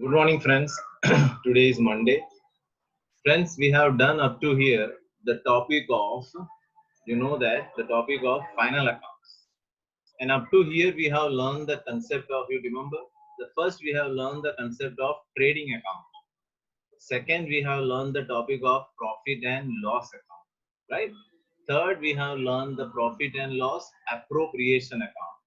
Good morning, friends. Today is Monday. Friends, we have done up to here the topic of, the topic of final accounts. And up to here, we have learned the concept of, you remember? The first, we have learned the concept of trading account. Second, we have learned the topic of profit and loss account, right? Third, we have learned the profit and loss appropriation account.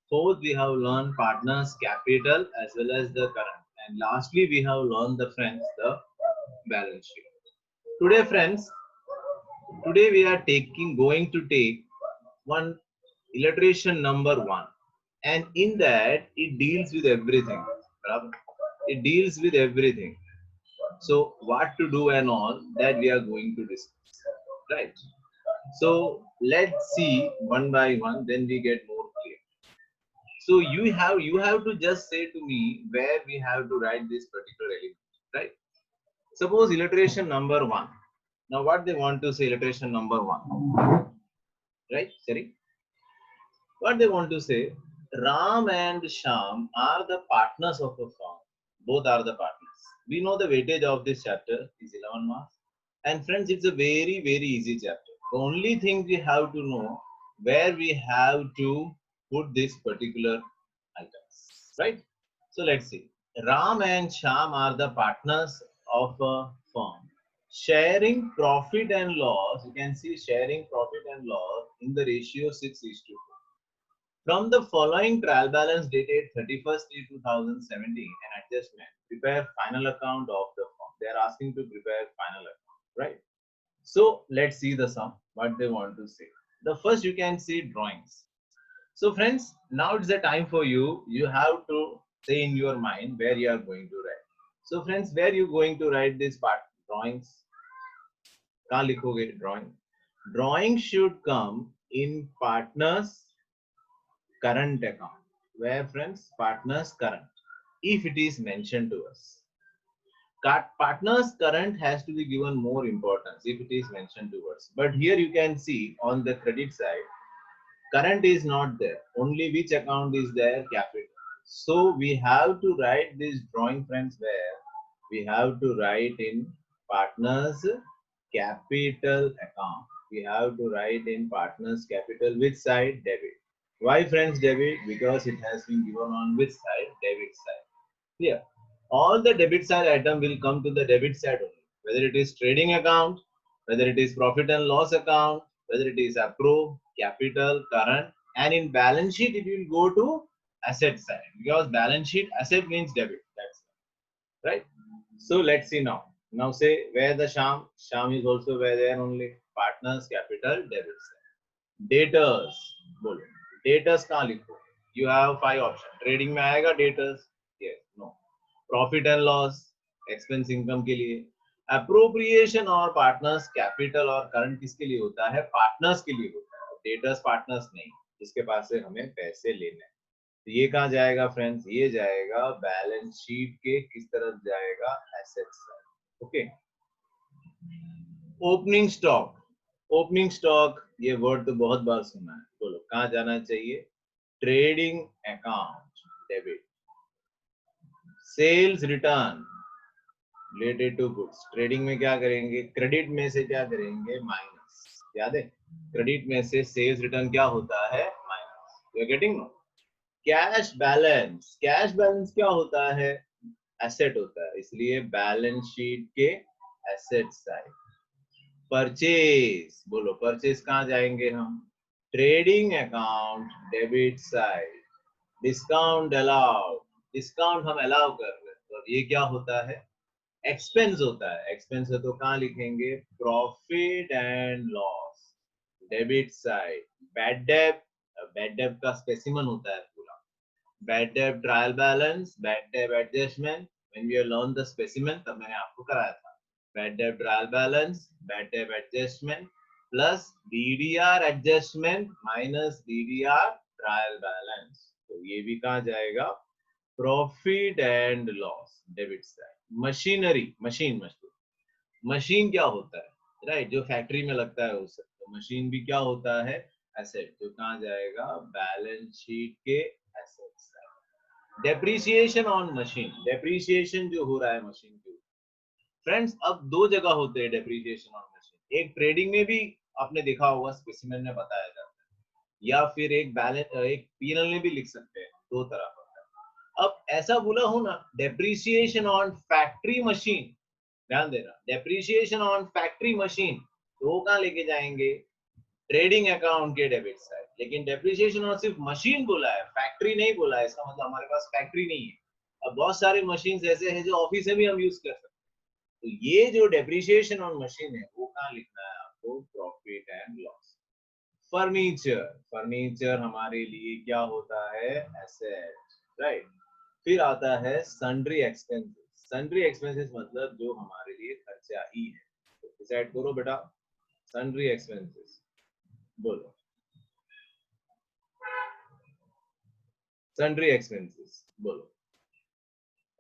Fourth, we have learned partners capital as well as the current. And lastly, we have learned the friends, the balance sheet. Today, friends, today we are going to take one illustration number one. And in that, it deals with everything. It deals with everything. So, what to do and all that we are going to discuss. Right. So, let's see one by one, then we get more clear. So you have to just say to me where we have to write this particular element, right? Suppose illustration number one. Now what they want to say illustration number one, right? Sorry, what they want to say? Ram and Sham are the partners of a firm. Both are the partners. We know the weightage of this chapter is 11 marks. And friends, it's a very easy chapter. The only thing we have to know where we have to put this particular items, right? So let's see. Ram and Sham are the partners of a firm. Sharing profit and loss, you can see sharing profit and loss in the ratio 6:4. From the following trial balance dated 31st 2017 and adjustment, prepare final account of the firm. They are asking to prepare final account, right? So let's see the sum, what they want to say. The first you can see drawings. So friends, now it's the time for you. You have to say in your mind where you are going to write. So friends, where you going to write this part? Drawings. कहाँ लिखोगे drawing? Drawing should come in partners current account. Where friends? Partners current. If it is mentioned to us. Partners current has to be given more importance if it is mentioned to us. But here you can see on the credit side, current is not there. Only which account is there? Capital. So we have to write this drawing, friends, where we have to write in partners capital account. We have to write in partners capital which side? Debit. Why, friends, debit? Because it has been given on which side? Debit side. Clear? All the debit side item will come to the debit side only. Whether it is trading account, whether it is profit and loss account, whether it is approved, capital, current, and in balance sheet it will go to asset side because balance sheet asset means debit. That's right. So let's see now. Now say where the Sham is also where there only partners capital debit side. Daters बोलो daters कहाँ लिखो? You have 5 options. Trading में आएगा daters? Yes, no. Profit and loss, expense income के लिए. Appropriation और partners capital और current किसके लिए होता है? Partners के लिए होता है. Daters partners नहीं, जिसके पास से हमें पैसे लेने हैं. तो ये कहाँ जाएगा फ्रेंड्स? ये जाएगा बैलेंस शीट के किस तरफ जाएगा? Assets side. Okay. Opening stock. Opening stock ये वर्ड तो बहुत बार सुना है. बोलो कहाँ जाना चाहिए? Trading account debit. Sales return related to goods. Trading में क्या करेंगे? क्रेडिट में से क्या करेंगे? माइनस. याद है? क्रेडिट में से सेल्स रिटर्न क्या होता है? Minus. You are getting no? Cash balance. Cash balance क्या होता है? एसेट होता है, इसलिए बैलेंस शीट के एसेट साइड. परचेज. बोलो परचेज कहाँ जाएंगे हम? Trading account debit side. Discount allowed. Discount हम अलाउ कर रहे हैं तो ये क्या होता है? एक्सपेंस होता है. एक्सपेंस है तो कहाँ लिखेंगे? Profit and loss debit side. Bad debt. Bad debt का स्पेसिमन होता है पूरा. Bad debt trial balance, bad debt adjustment. When we learn the specimen तब मैंने आपको कराया था. Bad debt trial balance, bad debt adjustment plus DDR adjustment minus DDR trial balance. तो ये भी कहाँ जाएगा? Profit and loss debit side. Machinery. Machine क्या होता है? राइट, जो फैक्ट्री में लगता है उसे. तो मशीन भी क्या होता है? एसेट. जो कहाँ जाएगा? बैलेंस शीट के asset side. Depreciation on machine, depreciation जो हो रहा है मशीन के ऊपर। फ्रेंड्स अब दो जगह होते हैं डेप्रिसिएशन ऑन मशीन, एक ट्रेडिंग में भी आपने देखा होगा, स्पेसिमेन में बताया जाता है, या फिर एक बैलेंस, एक पीएनएल में भी लिख सकते हैं, दो तरह होता है। अब ऐसा बोला हो ना, डेप्रिसिएशन ऑन फैक्ट्री मशीन, ध्यान देना, डेप्रिसिएशन ऑन फैक्ट्री मशीन, तो वो कहाँ लेके जाएंगे, ट्रेडिंग अकाउंट के डेबिट साइड। लेकिन डेप्रिसिएशन और सिर्फ मशीन बोला है, फैक्ट्री नहीं बोला है, इसका मतलब हमारे पास फैक्ट्री नहीं है। अब बहुत सारे मशीन ऐसे हैं जो ऑफिस में भी हम यूज कर सकते हैं, तो ये जो डेप्रिसिएशन ऑन मशीन है वो कहाँ लिखना है आपको, profit and loss. Furniture, furniture हमारे लिए क्या होता है, एसेट, राइट। फिर आता है सन्ड्री एक्सपेंसेस, सन्ड्री एक्सपेंसेस मतलब जो हमारे लिए खर्चा ही है, तो डिसाइड करो बेटा, सन्ड्री एक्सपेंसेस बोलो, सन्ड्री एक्सपेंसेस बोलो।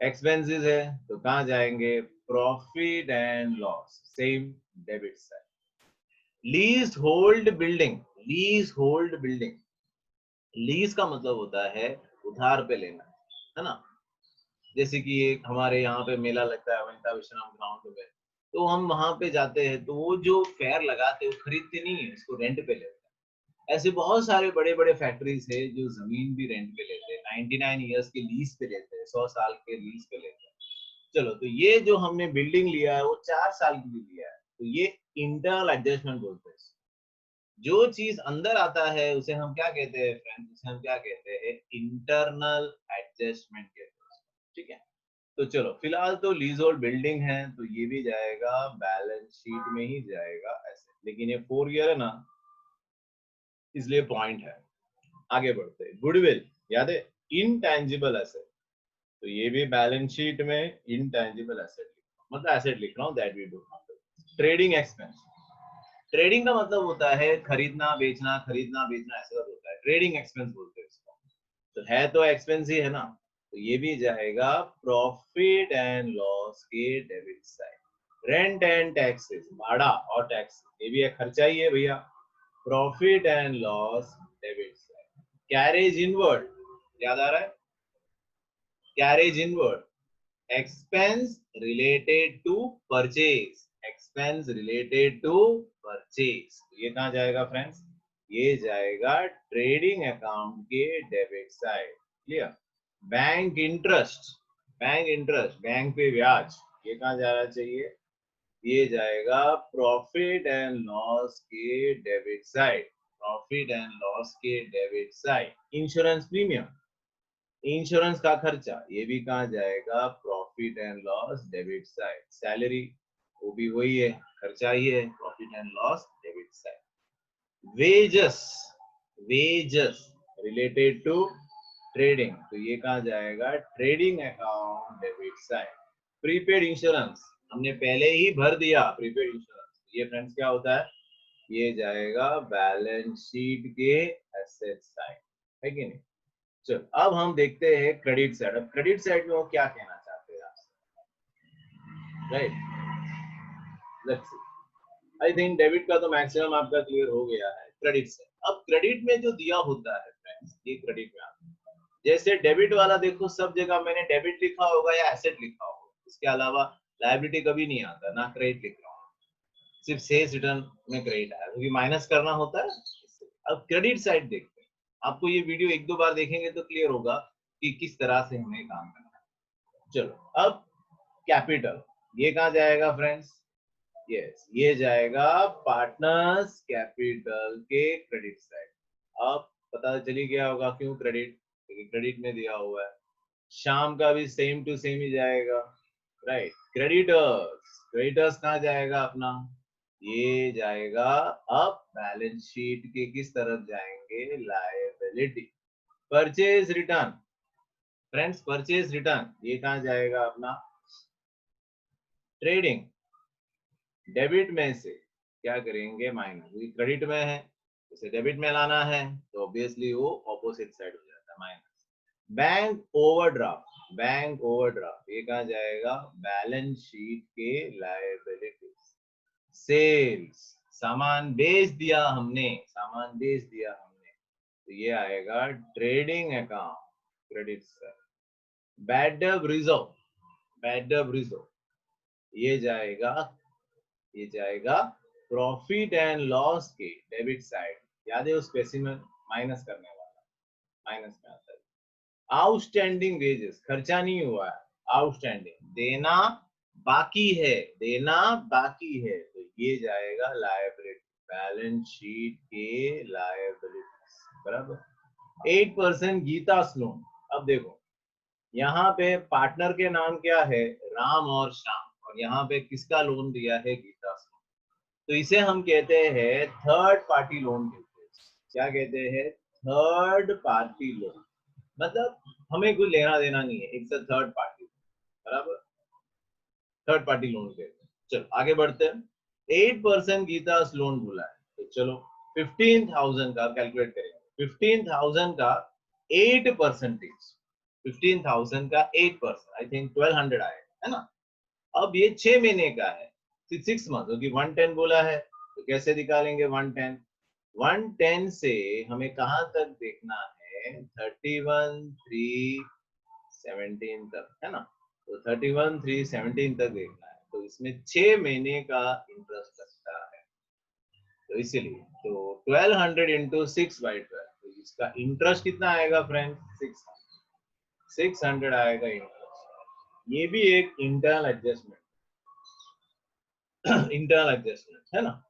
एक्सपेंसेस है तो कहां जाएंगे, profit and loss, same debit side. Lease hold building, lease hold building, lease का मतलब होता है उधार पे लेना, है ना। जैसे कि एक हमारे यहाँ पे मेला लगता है वनिता विश्राम ग्राउंड में, तो हम वहां पे जाते हैं, तो वो जो फेयर लगाते हैं वो खरीदते नहीं है, उसको रेंट पे लेते हैं। ऐसे बहुत सारे बड़े बड़े फैक्ट्रीज है जो जमीन भी रेंट पे लेते हैं, 99 ईयर्स के लीज पे लेते हैं, 100 साल के लीज पे लेते हैं। चलो, तो ये जो हमने बिल्डिंग लिया है वो 4 साल के लिए लिया है, तो ये इंटरनल एडजस्टमेंट बोलते हैं। जो चीज अंदर आता है उसे हम क्या कहते हैं फ्रेंड्स, उसे हम क्या कहते हैं, इंटरनल एडजस्टमेंट कहते हैं, ठीक है। तो चलो, फिलहाल तो लीज होल्ड बिल्डिंग है, तो ये भी जाएगा बैलेंस शीट में ही जाएगा ऐसे, लेकिन ये 4 ईयर है ना, इसलिए पॉइंट है। आगे बढ़ते हैं, गुडविल याद है, इनटैंजिबल एसेट, तो ये भी बैलेंस शीट में इनटैंजिबल एसेट, मतलब एसेट लिख रहा हूँ, that we do. Trading expense, trading का मतलब होता है खरीदना बेचना, खरीदना बेचना ऐसा होता है, ट्रेडिंग एक्सपेंस बोलते हैं इसको। तो है तो एक्सपेंस ही है ना, तो ये भी जाएगा प्रॉफिट एंड लॉस के debit side. Rent and taxes, भाड़ा और टैक्स, ये भी एक खर्चा ही है भैया, profit and loss debit side. Carriage inward, याद आ रहा है, carriage inward, expense related to purchase, expense related to purchase, ये कहां जाएगा फ्रेंड्स, ये जाएगा ट्रेडिंग अकाउंट के debit side, clear. Bank interest, bank interest, bank पे ब्याज, ये कहां जाना चाहिए, ये जाएगा प्रॉफिट एंड लॉस के debit side, profit and loss के debit side. Insurance premium, insurance का खर्चा, ये भी कहा जाएगा profit and loss debit side. Salary, वो भी वही है, खर्चा ही है, profit and loss debit side. Wages, wages related to trading, तो ये कहा जाएगा trading account debit side. Prepaid insurance, हमने पहले ही भर दिया प्रीपेड इंश्योरेंस, ये फ्रेंड्स क्या होता है, ये जाएगा बैलेंस शीट के एसेट साइड, है कि नहीं। चलो, अब हम देखते हैं क्रेडिट साइड। अब क्रेडिट साइड में वो क्या कहना चाहते हैं आपसे, right, let's see. I think debit का तो मैक्सिमम आपका क्लियर हो गया है, क्रेडिट साइड। अब क्रेडिट में जो दिया होता है फ्रेंड्स, ये क्रेडिट में आता है, जैसे डेबिट वाला देखो, सब जगह मैंने डेबिट लिखा होगा या एसेट लिखा होगा, इसके अलावा लायबिलिटी कभी नहीं आता, ना क्रेडिट लिख रहा हूँ, सिर्फ सेल्स रिटर्न में क्रेडिट आया, क्योंकि माइनस करना होता है। अब क्रेडिट साइड देखते हैं, आपको ये वीडियो एक दो बार देखेंगे तो क्लियर होगा कि किस तरह से हमें काम करना है। चलो, अब कैपिटल, ये कहाँ जाएगा फ्रेंड्स, यस, ये जाएगा पार्टनर्स कैपिटल के क्रेडिट साइड। अब पता चली गया होगा क्यों क्रेडिट, क्योंकि क्रेडिट में दिया हुआ है। शाम का भी सेम टू सेम ही जाएगा, राइट। क्रेडिटर्स, क्रेडिटर्स कहाँ जाएगा अपना, ये जाएगा अब बैलेंस शीट के किस तरफ जाएंगे, liability. Purchase return, friends purchase return, ये कहाँ जाएगा अपना, ट्रेडिंग। डेबिट में से क्या करेंगे, माइनस, क्रेडिट में है उसे डेबिट में लाना है, तो ऑब्वियसली वो ऑपोजिट साइड हो जाता है, minus. Bank overdraft, bank overdraft, ये कहाँ जाएगा, बैलेंस शीट के लायबिलिटीज। सेल्स, सामान बेच दिया हमने, सामान बेच दिया हमने, तो ये आएगा trading account, credit side. Bad date reserve, bad debt reserve ये जाएगा प्रॉफिट एंड लॉस के डेबिट साइड। याद है वो स्पेसिमेन माइनस करने वाला, माइनस में आता है। आउटस्टैंडिंग वेजेस, खर्चा नहीं हुआ है, आउटस्टैंडिंग देना बाकी है, देना बाकी है, तो ये जाएगा लायबिलिटी, बैलेंस शीट के लायबिलिटी बराबर। 8% गीता लोन। अब देखो यहाँ पे पार्टनर के नाम क्या है, राम और श्याम, और यहाँ पे किसका लोन दिया है, गीता लोन। तो इसे हम कहते हैं थर्ड पार्टी लोन कहते हैं। क्या कहते हैं, थर्ड पार्टी लोन। मतलब हमें कोई लेना देना नहीं है, इट्स अ थर्ड पार्टी बराबर, थर्ड पार्टी लोन कहते हैं। चलो आगे बढ़ते हैं। 8% गीता लोन बोला है, तो चलो 15,000 का कैलकुलेट करेंगे। 15,000 का 8%, 15,000 का 8%, आई थिंक 1200 आएगा, है ना। अब ये 6 महीने का है, 6 मंथ, क्योंकि 110 बोला है, तो कैसे निकालेंगे 110। 110 से हमें कहां तक देखना है, 31,317 तक, है ना। तो 31,317 तक देखना है, तो इसमें 6 महीने का इंटरेस्ट लगता है। तो इसीलिए तो 1200 इंटू 6/12, तो इसका इंटरेस्ट कितना आएगा फ्रेंड, 600 आएगा इंटरेस्ट। ये भी एक इंटरनल एडजस्टमेंट, इंटरनल एडजस्टमेंट है ना।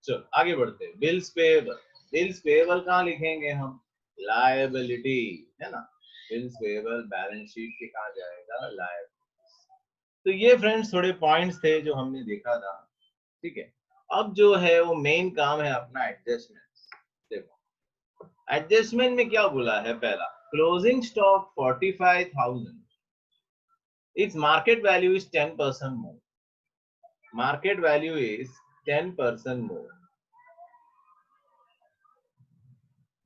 चलो आगे बढ़ते हैं। बिल्स पेएबल, बिल्स पेएबल कहाँ लिखेंगे हम, लायबिलिटी, है ना। बिल्स पेएबल बैलेंस शीट के कहाँ जाएगा, लायबिलिटी। तो ये फ्रेंड्स थोड़े पॉइंट्स थे जो हमने देखा था, ठीक है। अब जो है वो मेन काम है अपना एडजस्टमेंट। देखो एडजस्टमेंट में क्या बोला है, पहला closing stock 45,000, its market value is 10% more, market value is 10% more,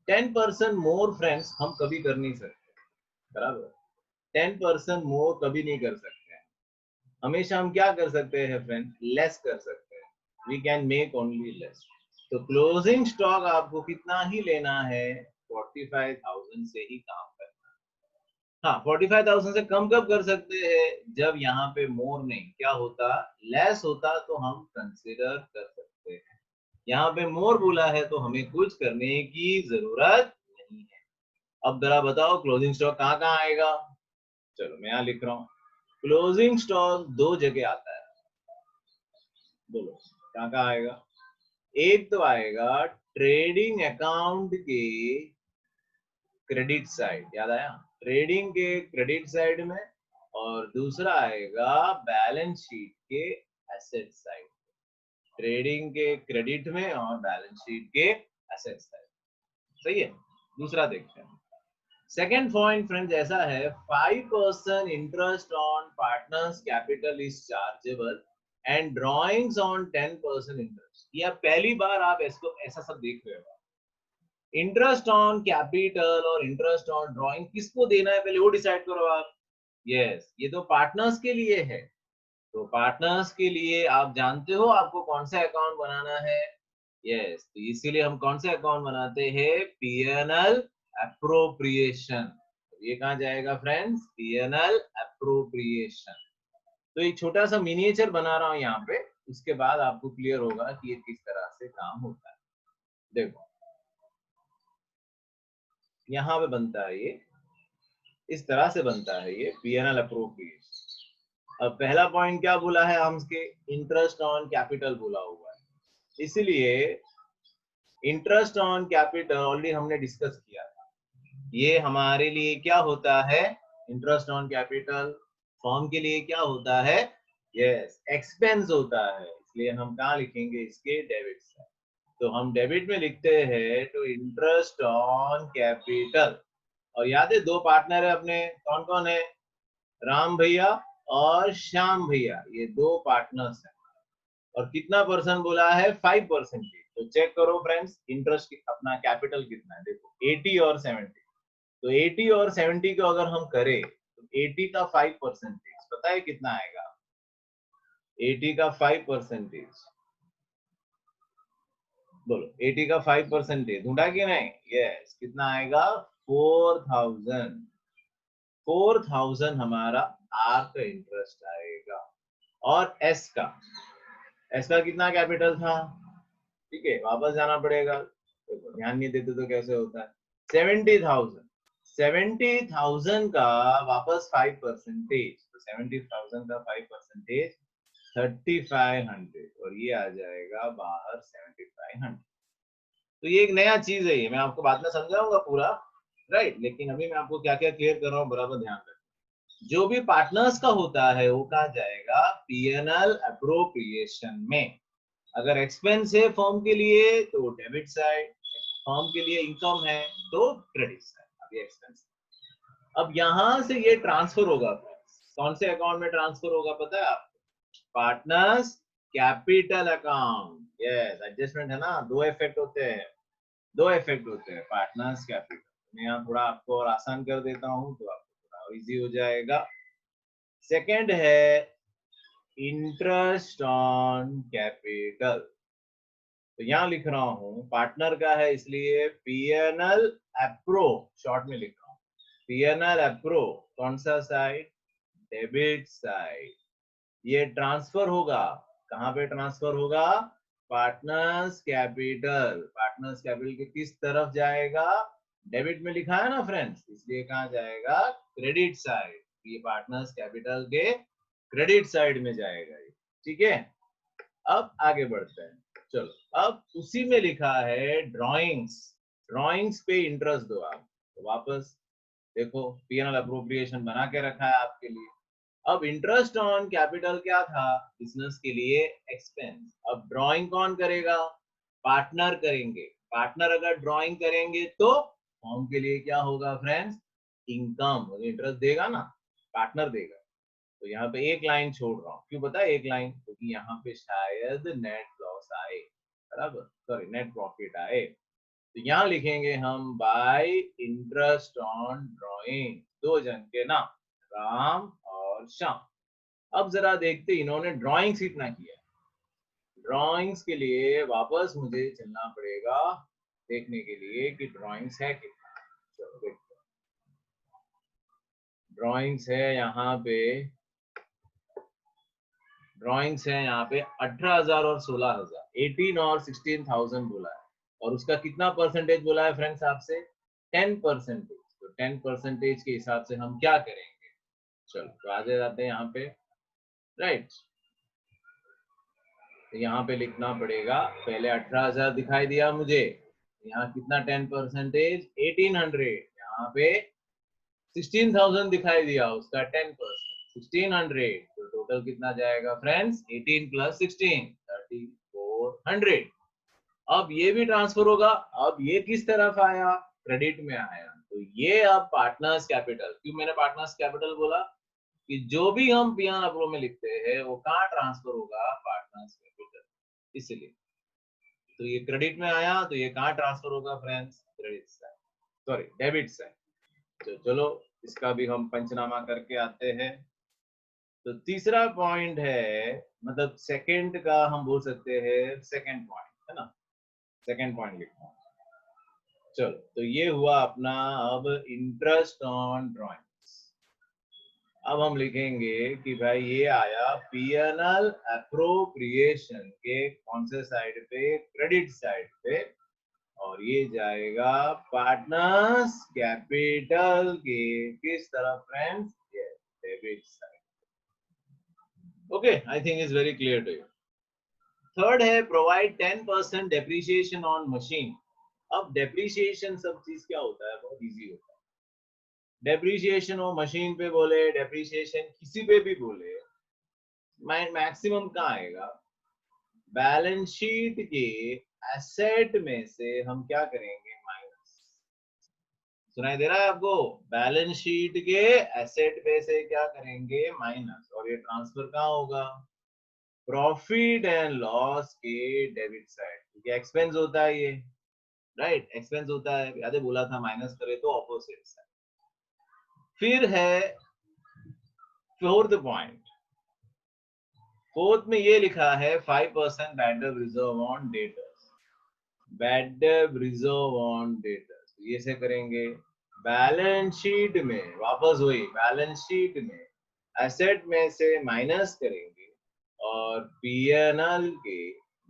10% more friends हम कभी कर नहीं सकते बराबर। 10% मोर कभी नहीं कर सकते हैं, हमेशा हम क्या कर सकते हैं फ्रेंड, लेस कर सकते हैं, we can make only less. तो क्लोजिंग स्टॉक आपको कितना ही लेना है, 45,000 से ही काम करना। हाँ 45,000 से कम कब कर सकते हैं, जब यहाँ पे मोर नहीं, क्या होता, लेस होता, तो हम कंसिडर कर सकते हैं। यहाँ पे मोर बोला है तो हमें कुछ करने की जरूरत नहीं है। अब जरा बताओ क्लोजिंग स्टॉक कहाँ कहाँ आएगा। चलो मैं यहाँ लिख रहा हूँ, क्लोजिंग स्टॉक दो जगह आता है, बोलो कहाँ कहाँ आएगा। एक तो आएगा ट्रेडिंग अकाउंट के क्रेडिट साइड, याद आया, ट्रेडिंग के क्रेडिट साइड में, और दूसरा आएगा बैलेंस शीट के एसेट साइड, ट्रेडिंग के क्रेडिट में और बैलेंस शीट के एसेट साइड। सही है। दूसरा देखते हैं। सेकेंड पॉइंट फ्रेंड्स ऐसा है, 5% interest on partners capital is chargeable and drawings on 10% interest. ये पहली बार आप इसको ऐसा सब देख रहे हो। इंटरेस्ट ऑन कैपिटल और इंटरेस्ट ऑन ड्रॉइंग किसको देना है, पहले वो डिसाइड करो आप। यस ये तो पार्टनर्स के लिए है, तो पार्टनर्स के लिए आप जानते हो आपको कौन सा अकाउंट बनाना है। यस तो इसीलिए हम कौन से अकाउंट बनाते हैं, पीएनएल अप्रोप्रिएशन। ये कहाँ जाएगा फ्रेंड्स, पीएनएल अप्रोप्रिएशन। तो एक छोटा सा मिनिएचर बना रहा हूं यहाँ पे, उसके बाद आपको क्लियर होगा कि ये किस तरह से काम होता है। देखो यहाँ पे बनता है ये, इस तरह से बनता है ये पीएनएल अप्रोप्रिएशन। अब पहला पॉइंट क्या बोला है हमसे, इंटरेस्ट ऑन कैपिटल बोला हुआ है, इसलिए इंटरेस्ट ऑन कैपिटल ऑलरेडी हमने डिस्कस किया था। ये हमारे लिए क्या होता है, इंटरेस्ट ऑन कैपिटल फॉर्म के लिए क्या होता है, यस एक्सपेंस होता है, इसलिए हम कहाँ लिखेंगे, इसके डेबिट से। तो हम डेबिट में लिखते हैं तो इंटरेस्ट ऑन कैपिटल। और याद है दो पार्टनर है अपने, कौन कौन है, राम भैया और श्याम भैया, ये दो पार्टनर्स हैं। और कितना परसेंट बोला है, 5%। तो चेक करो फ्रेंड्स इंटरेस्ट अपना कैपिटल कितना है, देखो 80 और 70। तो 80 और 70 को अगर हम करें तो 80 का 5% पता है कितना आएगा, 80 का 5%, बोलो 80 का 5% ढूंढा कि नहीं, यस कितना आएगा, 4,000। 4000 हमारा आर का इंटरेस्ट आएगा। और एस का कितना कैपिटल था, ठीक है, वापस जाना पड़ेगा, देखो ध्यान नहीं देते तो कैसे होता है। 70,000 का वापस 5%, तो 70,000 का 5% 3500, और ये आ जाएगा बाहर 7500। तो ये एक नया चीज है, ये मैं आपको बाद में समझाऊंगा पूरा, राइट। लेकिन अभी मैं आपको क्या क्या क्लियर कर रहा हूँ, बराबर ध्यान रखना। जो भी पार्टनर्स का होता है वो कहा जाएगा पीएनएल अप्रोप्रिएशन में। अगर एक्सपेंस है फर्म के लिए तो डेबिट साइड, फर्म के लिए इनकम है तो क्रेडिट साइड। अभी एक्सपेंस, अब यहां से ये ट्रांसफर होगा, कौन से अकाउंट में ट्रांसफर होगा पता है आपको? Partners capital account. Yes, adjustment है ना, दो इफेक्ट होते हैं पार्टनर्स कैपिटल। मैं यहाँ थोड़ा आपको और आसान कर देता हूँ तो आपको थोड़ा इजी हो जाएगा। सेकंड है इंटरेस्ट ऑन कैपिटल, तो यहाँ लिख रहा हूँ पार्टनर का है इसलिए पीएनएल अप्रो, शॉर्ट में लिख रहा हूँ पीएनएल अप्रो। कौन सा साइड? Debit side. ये ट्रांसफर होगा, कहाँ पे ट्रांसफर होगा? Partners capital. पार्टनर्स कैपिटल के किस तरफ जाएगा? डेबिट में लिखा है ना फ्रेंड्स, इसलिए कहाँ जाएगा? Credit side. ये पार्टनर्स कैपिटल के क्रेडिट साइड में जाएगा ये, ठीक है। अब आगे बढ़ते हैं, चलो। अब उसी में लिखा है ड्राइंग्स, ड्राइंग्स पे इंटरेस्ट दो आप, तो वापस देखो पीएनएल अप्रोप्रिएशन बना के रखा है आपके लिए। अब इंटरेस्ट ऑन कैपिटल क्या था? बिजनेस के लिए एक्सपेंस। अब ड्राइंग कौन करेगा? पार्टनर करेंगे। पार्टनर अगर ड्राइंग करेंगे तो फॉर्म के लिए क्या होगा फ्रेंड्स? इनकम। इंटरेस्ट देगा ना, पार्टनर देगा। तो यहाँ पे एक लाइन छोड़ रहा हूँ, क्यों पता है एक लाइन? क्योंकि यहाँ पे शायद नेट लॉस आए, बराबर, सॉरी नेट प्रॉफिट आए। तो यहाँ लिखेंगे हम बाय इंटरेस्ट ऑन ड्राइंग, दो जन के नाम, राम और श्याम। अब जरा देखते इन्होंने ड्राइंग्स कितना किया। ड्राइंग्स के लिए वापस मुझे चलना पड़ेगा देखने के लिए कि ड्राइंग्स है कितना। चलो देखते हैं, ड्राइंग्स है यहाँ पे, ड्राइंग्स है यहाँ पे 18,000 और 16,000, 18 और 16,000 बोला है। और उसका कितना परसेंटेज बोला है फ्रेंड्स आपसे? 10%। तो 10% के हिसाब से हम क्या करेंगे? चलो तो आ जाते हैं यहाँ पे, राइट। तो यहाँ पे लिखना पड़ेगा, पहले 18,000 दिखाई दिया मुझे, यहाँ कितना 10%? 1800। यहाँ पे 16,000 दिखाई दिया, उसका 10% 1600। तो टोटल कितना जाएगा फ्रेंड्स? 18 प्लस 16 3400। अब ये भी ट्रांसफर होगा। अब ये किस तरफ आया? क्रेडिट में आया। तो ये अब पार्टनर्स कैपिटल, क्यों मैंने पार्टनर्स कैपिटल बोला? कि जो भी हम पीएनएल अप्रो में लिखते हैं वो कहाँ ट्रांसफर होगा? पार्टनर्स कैपिटल, इसलिए। तो ये क्रेडिट में आया तो ये कहाँ ट्रांसफर होगा friends? Credit side, sorry debit side. तो चलो इसका भी हम पंचनामा करके आते हैं। तो तीसरा पॉइंट है, मतलब सेकंड का हम बोल सकते हैं सेकंड पॉइंट, है ना। सेकंड पॉइंट लिखता हूँ, चलो। तो ये हुआ अपना अब इंटरेस्ट ऑन ड्राइंग्स। अब हम लिखेंगे कि भाई ये आया पीएनएल अप्रोप्रिएशन के कौन से साइड पे? क्रेडिट साइड पे। और ये जाएगा पार्टनर्स कैपिटल के किस तरफ friends? Debit side. Okay, I think is very clear to you. Third है प्रोवाइड 10% डेप्रिसिएशन ऑन मशीन। अब डेप्रिसिएशन सब चीज क्या होता है? बहुत इजी होता है। डेप्रिसिएशन हो मशीन पे बोले, डेप्रिसिएशन किसी पे भी बोले, मैक्सिमम कहाँ आएगा? बैलेंस शीट के एसेट में से हम क्या करेंगे? माइनस। सुनाई दे रहा है आपको? बैलेंस शीट के एसेट पे से क्या करेंगे? माइनस। और ये ट्रांसफर कहाँ होगा? प्रॉफिट एंड लॉस के डेबिट साइड, क्योंकि एक्सपेंस होता है ये, राइट। एक्सपेंस होता है, याद है बोला था माइनस करे तो ऑपोजिट साइड। फिर है फोर्थ पॉइंट, फोर्थ में ये लिखा है 5% bad debt reserve on debtors. Bad debt reserve on debtors ये से करेंगे बैलेंस शीट में वापस वही बैलेंस शीट में एसेट में से माइनस करेंगे और पीएनएल के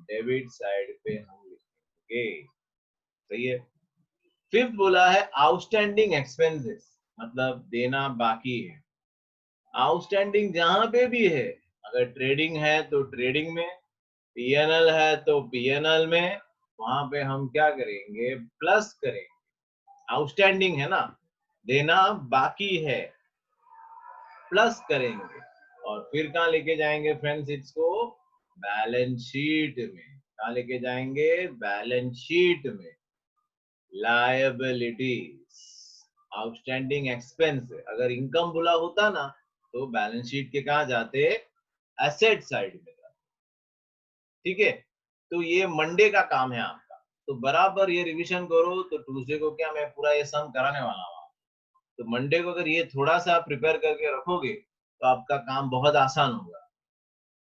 डेबिट साइड पे हम लिखेंगे। सही है। फिफ्थ बोला है आउटस्टैंडिंग एक्सपेंसेस, मतलब देना बाकी है। आउटस्टैंडिंग जहां पे भी है, अगर ट्रेडिंग है तो ट्रेडिंग में, पीएनएल है तो पीएनएल में, वहां पे हम क्या करेंगे, प्लस करेंगे। आउटस्टैंडिंग है ना, देना बाकी है, प्लस करेंगे और फिर कहाँ लेके जाएंगे फ्रेंड्स इसको, बैलेंस शीट में। कहाँ लेके जाएंगे, बैलेंस शीट में। लायबिलिटीज, आउटस्टैंडिंग एक्सपेंस, अगर इनकम बोला होता ना तो बैलेंस शीट के कहा जाते, एसेट साइड में जाते। ठीक है, तो ये मंडे का काम है आपका, तो बराबर ये रिवीजन करो। तो ट्यूसडे को क्या मैं पूरा ये सम कराने वाला हूँ, तो मंडे को अगर ये थोड़ा सा प्रिपेयर करके रखोगे तो आपका काम बहुत आसान होगा,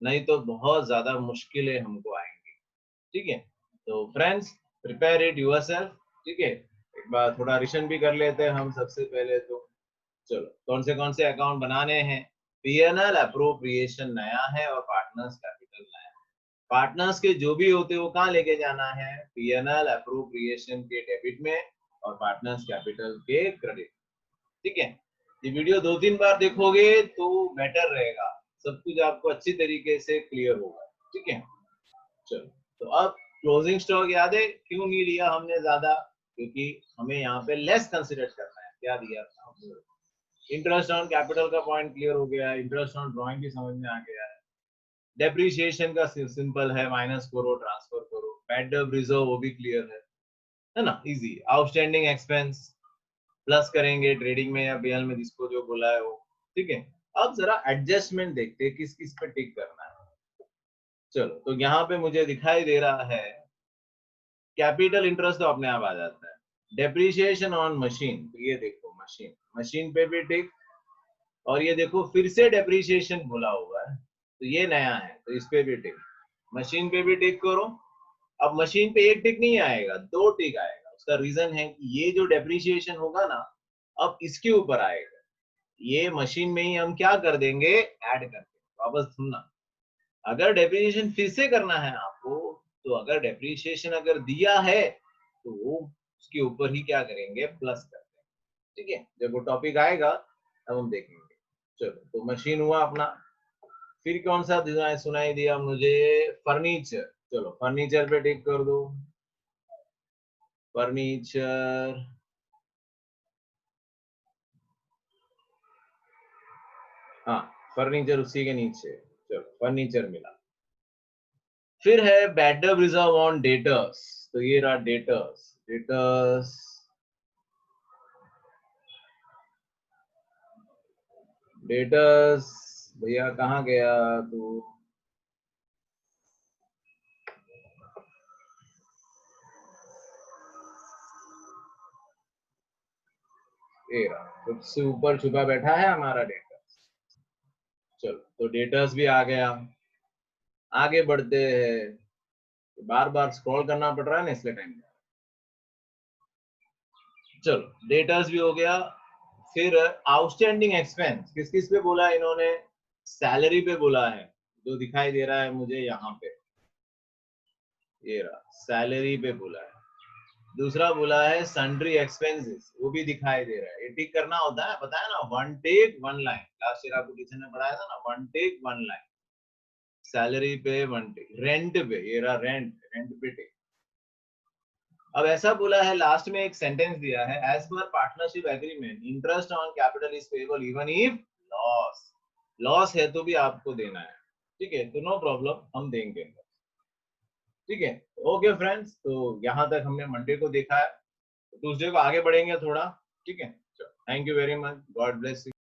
नहीं तो बहुत ज्यादा मुश्किलें हमको आएंगी। ठीक है, तो फ्रेंड्स प्रिपेयर इट योरसेल्फ। ठीक है, एक बार थोड़ा रिविजन भी कर लेते हैं हम सबसे पहले। तो चलो कौन से अकाउंट बनाने हैं। पीएनएल अप्रोप्रिएशन नया है और पार्टनर्स कैपिटल नया है। पार्टनर्स के जो भी होते हैं वो कहाँ लेके जाना है, पीएनएल अप्रोप्रिएशन के डेबिट में और पार्टनर्स कैपिटल के क्रेडिट। ठीक है, ये वीडियो 2-3 बार देखोगे तो बेटर रहेगा, सब कुछ आपको अच्छी तरीके से क्लियर होगा। ठीक है, चलो तो अब क्लोजिंग स्टॉक याद है क्यों नहीं लिया हमने ज्यादा, क्योंकि हमें यहाँ पे लेस कंसिडर करना है। क्या दिया था, इंटरेस्ट ऑन कैपिटल का पॉइंट क्लियर हो गया है, इंटरेस्ट ऑन ड्रॉइंग भी समझ में आ गया है, डेप्रिसिएशन का सिंपल है, माइनस करो ट्रांसफर करो, बैड डेट रिजर्व वो भी क्लियर है ना, इजी। आउटस्टैंडिंग एक्सपेंस प्लस करेंगे ट्रेडिंग में या बीएल में, जिसको जो बोला है वो। ठीक है, अब जरा एडजस्टमेंट देखते हैं किस किस पे टिक करना है। चलो तो यहाँ पे मुझे दिखाई दे रहा है कैपिटल इंटरेस्ट तो अपने आप आ जाता है। डेप्रिसिएशन ऑन मशीन, तो ये देखो मशीन, मशीन पे भी टिक, और ये देखो फिर से डेप्रिसिएशन बोला हुआ है तो ये नया है तो इस पे भी टिक, मशीन पे भी टिक करो। अब मशीन पे एक टिक नहीं आएगा, 2 टिक आएगा। उसका रीजन है कि ये जो डेप्रिसिएशन होगा ना अब इसके ऊपर आएगा, ये मशीन में ही हम क्या कर देंगे, ऐड कर देंगे। वापस सुनना, अगर डेप्रिसिएशन फिर से करना है आपको, तो अगर डेप्रिसिएशन अगर दिया है तो वो उसके ऊपर ही क्या करेंगे, प्लस कर देंगे। ठीक है, जब वो टॉपिक आएगा तब हम देखेंगे। चलो तो मशीन हुआ अपना, फिर कौन सा सुनाई दिया मुझे, फर्नीचर। चलो फर्नीचर पे टिक कर दो, फर्नीचर। हाँ, फर्नीचर उसी के नीचे। चलो फर्नीचर मिला। फिर है bad debt reserve on debtors, तो ये रहा डेटर्स। डेटर्स डेटर्स भैया कहाँ गया तू, ये रहा, सबसे ऊपर छुपा बैठा है हमारा डेटर्स। चलो तो डेटर्स भी आ गया। आगे बढ़ते हैं, बार बार स्क्रॉल करना पड़ रहा है ना इसलिए टाइम। चलो डेटर्स भी हो गया। फिर आउटस्टैंडिंग एक्सपेंस किस किस पे बोला है इन्होंने, सैलरी पे बोला है, जो दिखाई दे रहा है मुझे यहाँ पे, ये रहा सैलरी पे बोला है। दूसरा बोला है सन्ड्री एक्सपेंसेस, वो भी दिखाई दे रहा है, ये टिक करना होता है, बताया ना, one take one line, last year आपको टीचर ने पढ़ाया था ना, one take one line. Salary पे वन टिक, रेंट पे ये रहा, रेंट, रेंट पे टिक। अब ऐसा बोला है लास्ट में एक सेंटेंस दिया है, as per partnership agreement interest on capital is payable even if loss, loss है तो भी आपको देना है। ठीक है, तो नो प्रॉब्लम, हम देंगे। ठीक है, ओके फ्रेंड्स, तो यहाँ तक हमने मंडे को देखा है, ट्यूसडे को आगे बढ़ेंगे थोड़ा। ठीक है, thank you very much, God bless you.